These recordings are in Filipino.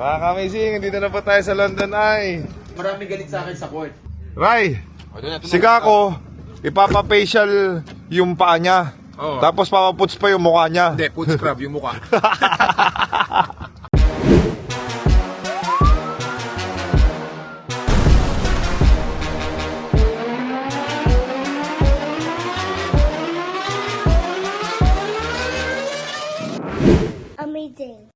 Mga ka-amazing, dito na po tayo sa London Eye. Maraming galit sa akin sa court. Ray, si Kako, ipapa-facial yung paa niya. Oo. Tapos papaputs pa yung mukha niya. Hindi, foot scrub yung mukha. Amazing.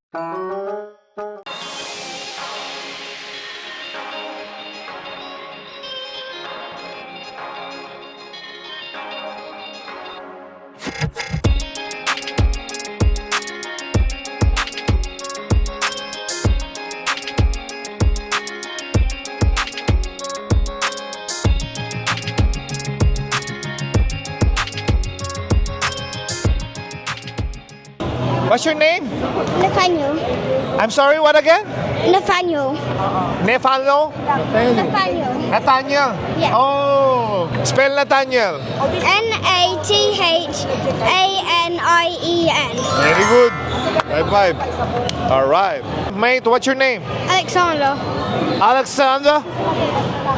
What's your name? Nathaniel. I'm sorry, what again? Nathaniel. Nefalo? Nathaniel. Nathaniel? Yeah. Oh, spell Nathaniel. Nathaniel. Very good. High five. Alright. Mate, what's your name? Alexander. Alexander?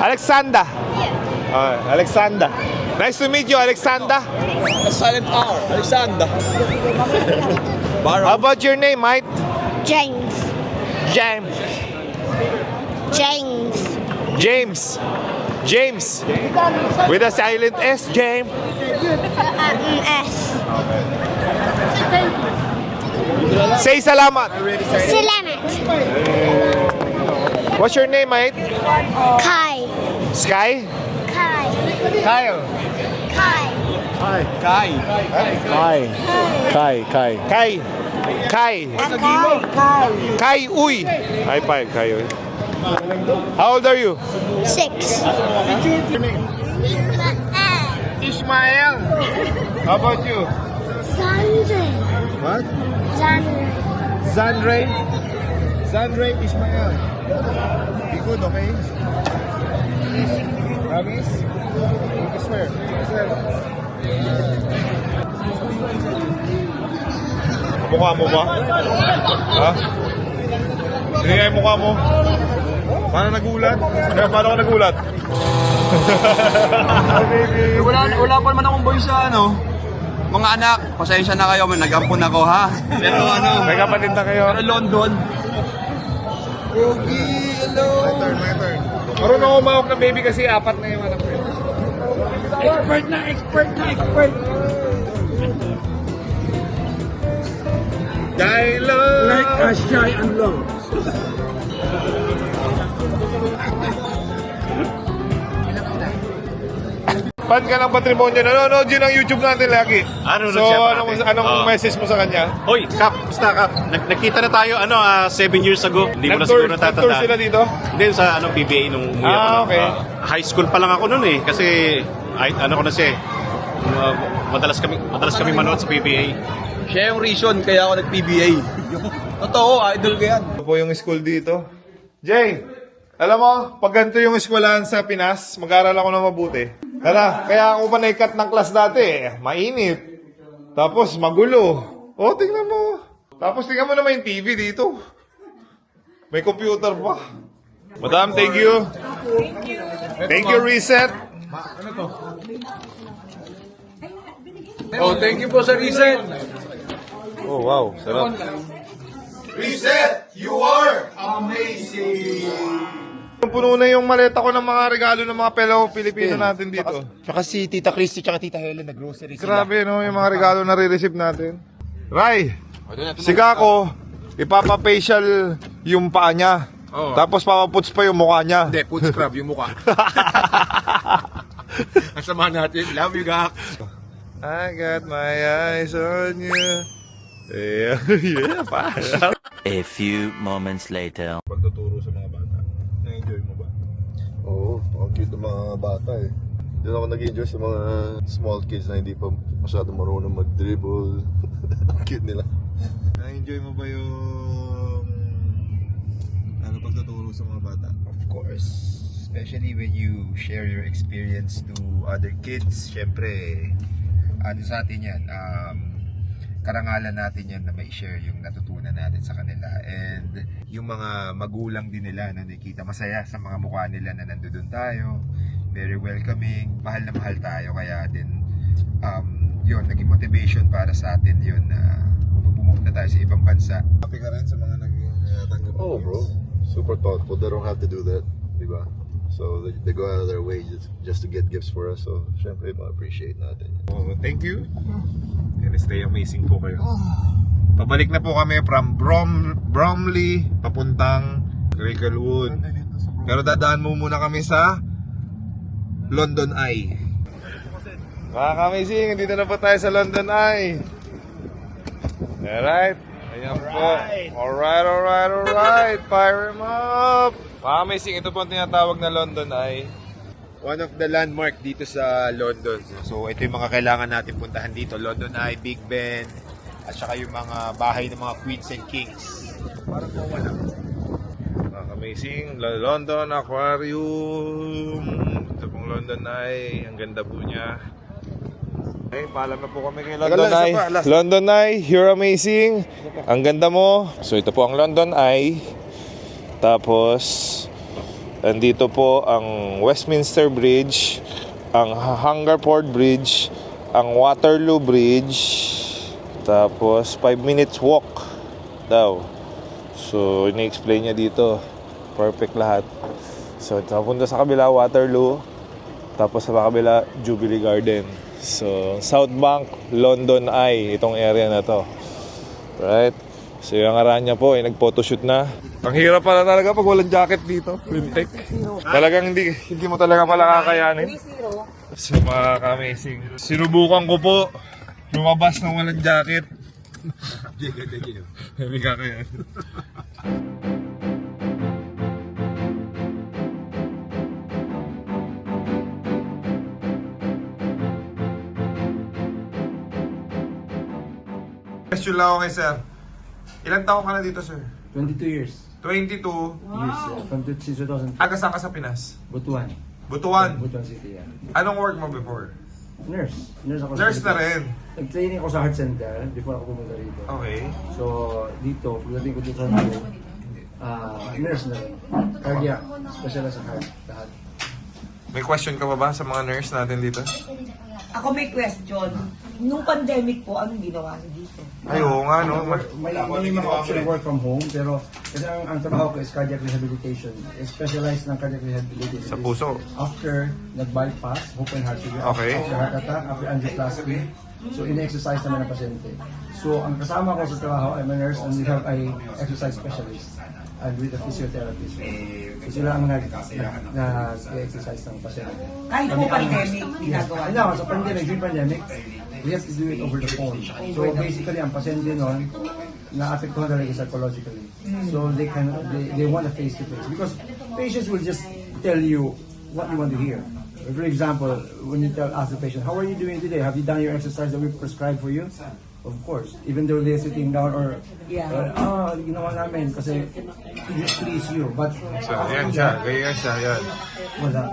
Alexander. Yeah. Alright, Alexander. Nice to meet you, Alexander. Silent R, Alexander. How about your name, mate? James. James. James. James. James. With a silent S, James. S. Say salamat. Salamat. What's your name, mate? Kai. Sky? Kai. Kyle. Kai. Kai. Kai. Kai. Kai. Kai. Kai Uy. High five, Kai Uy. How old are you? 6. Ishmael. How about you? Sandra. What? Sandra. Zandre. Zandre Ishmael. Be good, okay? Promise? You swear. Swear. Mukha mo ba? Ha? Hindi nga yung mukha mo. Paano nagulat? Paano ka nagulat? Hi, baby. Wala pa naman akong boy sa ano. Mga anak, pasensya na kayo, may nag-ampun ako ha. Pero ano, May kapatid na kayo. pero London. Pogi, hello. My turn. Marunong ako umawak ng baby kasi 4 na yung anak ko. Expert na. Kylo! shy and low. Fan ka ng patrimonyo, nanonood yun ang YouTube natin lagi. Ano So, anong message mo sa kanya? Hoy, Kap, basta Kap. Nagkita na tayo 7 years ago. Hindi mo na Nag-tour siguro nag-tour sila natatandaan. dito? Hindi, sa PBA nung umuwi ako. Okay. High school pa lang ako noon eh. Kasi, ko na siya eh. Madalas kami manood sa PBA. Siya yung reason kaya ako nag-PBA. Totoo, idol ko yan. Ito po yung school dito. Jay, alam mo, pag ganito yung eskwelahan sa Pinas, mag-aaral ako na mabuti. Kaya ako pa na-cut ng class dati eh. Mainit. Tapos magulo. Oh, tingnan mo. Tapos tingnan mo naman yung TV dito. May computer pa. Madam, thank you. Thank you, Reset. Oh, thank you po sa reason. Oh, wow. Sarap. Reset, you are amazing. Puno na yung maleta ko ng mga regalo ng mga fellow Pilipino natin dito. Tsaka si Tita Christy tsaka Tita Helen nag-grocery sila. Grabe, no? Yung mga regalo na re-receive natin. Ray, si Kako, ipapa-facial yung paa niya. Oo. Tapos papaputs pa yung mukha niya. Hindi, foot scrub yung mukha. Ang sama natin. Love you, Gak. I got my eyes on you. Yeah, yeah, pa. A few moments later. Pagtuturo sa mga bata, na-enjoy mo ba? Oo, ang cute ng mga bata eh. Doon ako nag-enjoy sa mga small kids na hindi pa masyado marunong mag-dribble. Ang cute nila. Na-enjoy mo ba yung pagtuturo sa mga bata? Of course. Especially when you share your experience to other kids. Syempre, ano sa atin yan, karangalan natin yan na mai-share yung natutunan natin sa kanila. And yung mga magulang din nila na nakikita masaya sa mga mukha nila na nandoon tayo. Very welcoming, mahal na mahal tayo. Kaya din, yun, naging motivation para sa atin yun na pumunta tayo sa ibang bansa. Happy ka rin sa mga naging tanggap mo? Oh bro, super thoughtful. They don't have to do that, di ba? So they go out of their way just to get gifts for us. So syempre ma-appreciate natin. Oh, thank you. And stay amazing po kayo. Pabalik na po kami from Bromley papuntang Cricklewood. Pero dadaan mo muna kami sa London Eye. Mga ka-amazing, dito na po tayo sa London Eye. Alright. Ayan po. Alright. Fire him up. Mga amazing, ito po ang tinatawag na London Eye. One of the landmark dito sa London. So ito yung mga kailangan natin puntahan dito. London Eye, Big Ben, at saka yung mga bahay ng mga queens and kings. Parang wala. Mga amazing, London Aquarium. Ito pong London Eye. Ang ganda po niya. Okay, paalam na po kami kay London Eye. London Eye, you're amazing. Ang ganda mo. So ito po ang London Eye. Tapos andito po ang Westminster Bridge, ang Hungerford Bridge, ang Waterloo Bridge. Tapos 5 minutes walk daw. So ini-explain niya dito. Perfect lahat. So napunta sa kabila Waterloo. Tapos sa kabila Jubilee Garden. So South Bank, London Eye, itong area na to. Right? So yung Aranya po ay nag-photoshoot na. Ang hirap pala talaga pag walang jacket dito, Quintek. Talagang hindi mo talaga pala kakayanin. So mga ka-amazing, sinubukan ko po lumabas ng walang jacket. Hindi kakayanin. Question lang ako kay sir. Ilang taon ka na dito, sir? 22 years. 22. Years, from since 2000. Saan ka sa Pinas? Butuan. Butuan. Butuan City, yeah. Anong work mo before? Nurse. Nurse ako. Nurse na rin. Nag-training ako sa heart center before ako pumunta rito. Okay. So, dito, pagdating ko dito sa nurse na rin. Cardiac, specialist sa heart, lahat. May question ka ba sa mga nurse natin dito? Ako may question. Nung pandemic po, anong ginawa niyo dito? Ay, oo nga, no? May mga option work from home, pero kasi ang trabaho ko is cardiac rehabilitation. Specialized ng cardiac rehabilitation. Sa puso. After nag-bypass, open heart surgery, Okay. after heart attack, after angioplasty, so in-exercise naman ang pasyente. So ang kasama ko sa trabaho, I'm a nurse and we have a exercise specialist and with a physiotherapist. So sila ang nag-exercise ng pasyente. Kahit po pandemic, ginagawa niyo? Sa pandemic, during pandemic, we have to do it over the phone. So basically, ang pasyente nun, na-apektuhan talaga psychologically. So they want a face-to-face. Because patients will just tell you what you want to hear. For example, when you ask the patient, how are you doing today? Have you done your exercise that we prescribed for you? Of course. Even though they're sitting down or, ginawa namin kasi to just please you. But, So, yan siya. Ganyan siya, yan. wala.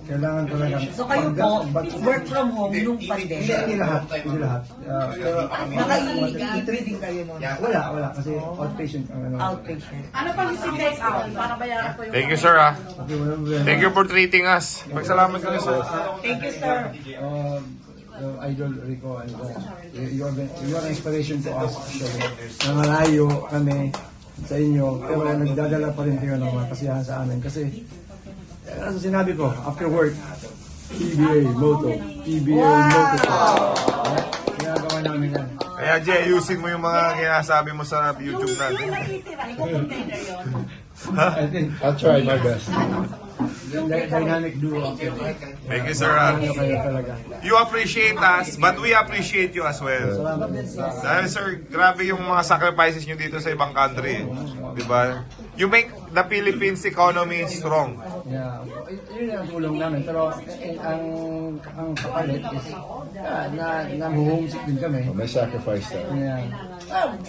Kailangan talaga. So kayo po, work from home nung pandemic? Hindi lahat. Hindi lahat. Pero, Naka-i-libre din kayo nun? wala. Kasi outpatient ang ano. Outpatient. Ano pang take out para bayaran po yung... Thank you, sir, ah. Okay, walang problema. Thank you for treating us. Magsalamat kami, sir. Thank you, sir. Idol Rico, ano ba? You're an inspiration to us actually. Nangalayo kami sa inyo, pero nagdadala pa rin kayo ng mga kasiyahan sa amin. Kasi, ano sinabi ko, after work, PBA, Moto. Ginagawa namin yan. Kaya, Jay, ayusin mo yung mga kinasabi mo sa YouTube natin. I think I'll try my best. dynamic duo. Thank you, sir. ah. Kayo talaga. You appreciate us, but we appreciate you as well. Salamat din sa Dahil, sir, grabe yung mga sacrifices nyo dito sa ibang country. Diba? You make the Philippines economy strong. Yeah, yun ang tulong namin. Pero ang kapalit is na-homesick din kami. May sacrifice tayo. Yeah.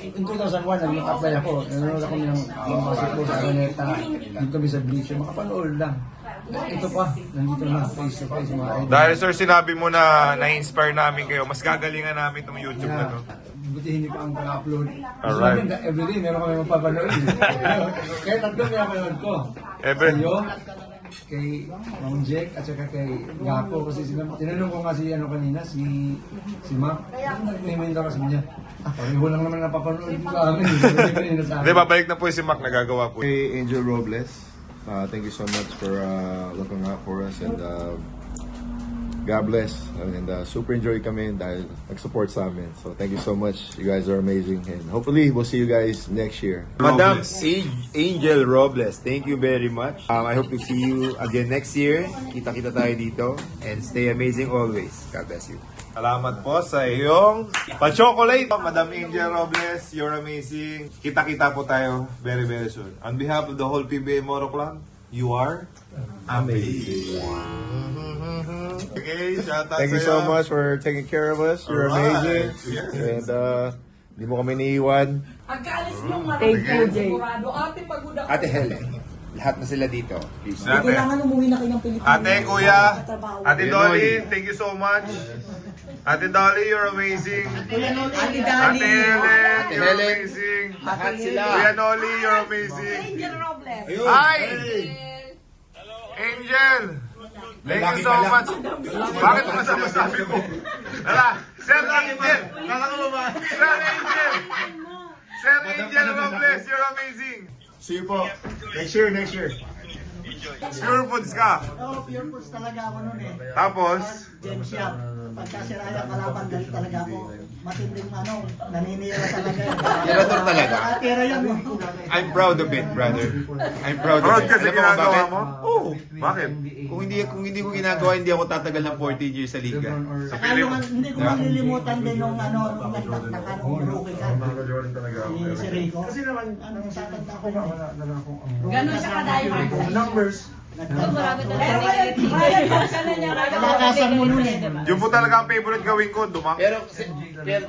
In 2001, nag-apply ako. Nanonood ako ng mga sitpo sa Araneta. Dito kami sa Bleach. Makapanood lang. Ito pa, nandito na face to face mga idol. Dahil, sir, sinabi mo na na-inspire namin kayo, mas gagalingan namin itong YouTube na to. buti hindi ka ang pag-upload. Alright. Everyday meron kami mapapanood. Kaya tatlo may napanood ko. Every- Sa'yo, kay Ma'am Jack, at saka kay Gapo. Kasi tinanong ko nga si ano kanina, si Mac. Nag-email daw kasi niya. Pareho lang naman napapanood sa amin. Hindi sa Hindi, babalik na po si Mac, nagagawa po. Hey, Angel Robles, thank you so much for looking out for us, and God bless. And super enjoy kami dahil nag-support sa amin. So thank you so much. You guys are amazing, and hopefully we'll see you guys next year. Madam Angel Robles, thank you very much. I hope to see you again next year. Kita-kita tayo dito. And stay amazing always. God bless you. Salamat po sa iyong pa-chocolate. Madam Angel Robles, you're amazing. Kita-kita po tayo very, very soon. On behalf of the whole PBA Moto Club, you are amazing. Okay, shout out Thank you sa'yo. so much for taking care of us. You're Alright. amazing. And hindi mo kami niiwan. Pagkaalis nung Thank you, Jay. Ate, pagod ako. Ate Helen, lahat na sila dito. Please. Ate, Kailangan umuwi na kayo ng Pilipinas. Ate, Kuya, Ate Kuya Dolly, Noli. thank you so much. Ate Dolly, you're amazing. Ate Ate Dali. Helen, Ate you're Helen. amazing. Lahat sila. Kuya Noli, you're amazing. Angel Robles. Hi! Angel! Thank you so much. Bakit mo nasabi mo? Hala, Sir Angel! Sir Angel! Sir Angel Robles, you're amazing. See you po. Next year, next year. Pure foods ka. Oo, pure foods talaga ako noon eh. Tapos, Gem shop. Pagka siraya kalaban, galit talaga ako. Matinding naninira talaga. Tirador talaga. Tira yan mo. I'm proud of it, brother. I'm proud of proud it. ka sa Alam mo kung ginagawa bakit? mo? Oo. Bakit? Kung hindi ko ginagawa, hindi ako tatagal ng 14 years sa liga. Hindi ko malilimutan din nung nung rookie ka. Si Rico. Kasi naman, tatanda ko na. Ganon siya ka-diehard sa Numbers. Kalakasan mo nun eh. Yung po talaga ang favorite gawin ko, dumak. Pero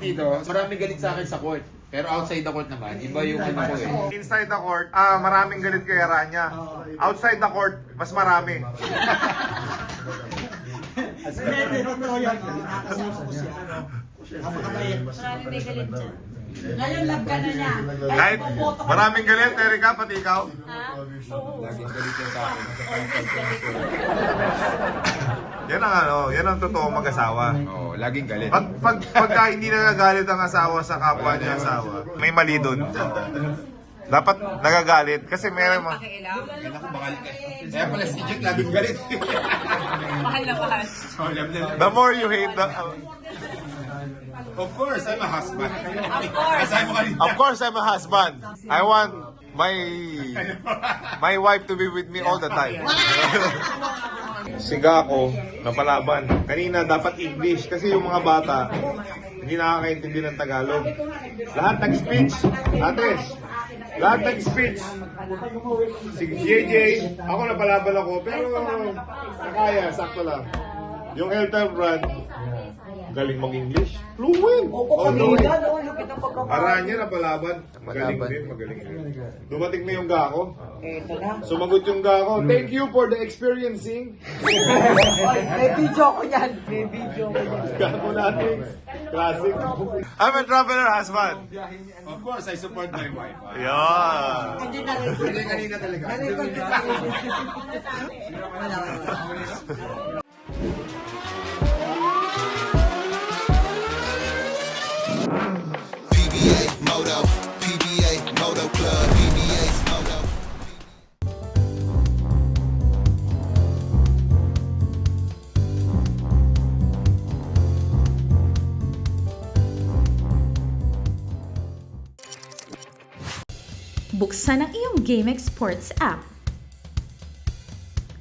dito, maraming galit sa akin sa court. Pero outside the court naman, iba yung ano ko eh. Inside the court, maraming galit kay Aranya. Outside the court, mas marami. Hindi, totoo yan. Nakasama ko siya. Napakabait. Maraming may galit dyan. Ngayon, love ka na niya. Kahit maraming galit, Erika, pati ikaw. Laging galit yan sa akin. Yan ang yan ang totoong mag-asawa. Oo, laging galit. Pagka hindi nagagalit ang asawa sa kapwa niya asawa, may mali doon. Dapat nagagalit kasi meron mo. Yan ako bakal. Kaya pala si Jack laging galit. Mahal na mahal. The more you hate the... Of course, I'm a husband. Of course. Sabi mo kanina. Of course, I'm a husband. I want my wife to be with me all the time. Siga ako, napalaban. Kanina dapat English kasi yung mga bata hindi nakakaintindi ng Tagalog. Lahat nag-speech. Ates, lahat nag-speech. Si JJ, ako napalaban ako, pero nakaya, sakto lang. Yung Elton Brand, galing mag-English. Fluent! All the way. Aranya napalaban. Magaling din, magaling din. Dumating na yung Gako. Sumagot yung Gako. Thank you for the experiencing. May video ko yan. May video ko yan. Gako natin. Classic. I'm a traveler husband. Of course, I support my wife. Yeah. Hindi kanina talaga. PBA Moto, PBA Moto Club, PBA's Moto. Buksan ang iyong GameX Sports app.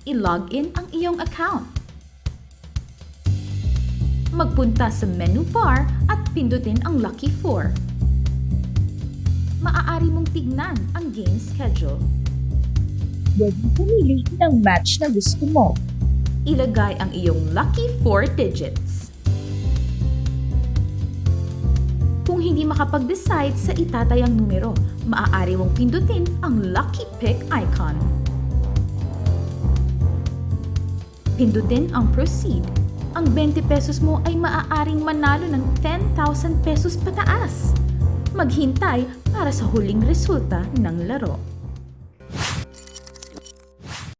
I-log in ang iyong account. Magpunta sa menu bar at pindutin ang Lucky 4. Maaari mong tignan ang game schedule. Huwag mo pumili ng match na gusto mo. Ilagay ang iyong Lucky 4 digits. Kung hindi makapag-decide sa itatayang numero, maaari mong pindutin ang Lucky Pick icon. Pindutin ang Proceed ang 20 pesos mo ay maaaring manalo ng 10,000 pesos pataas. Maghintay para sa huling resulta ng laro.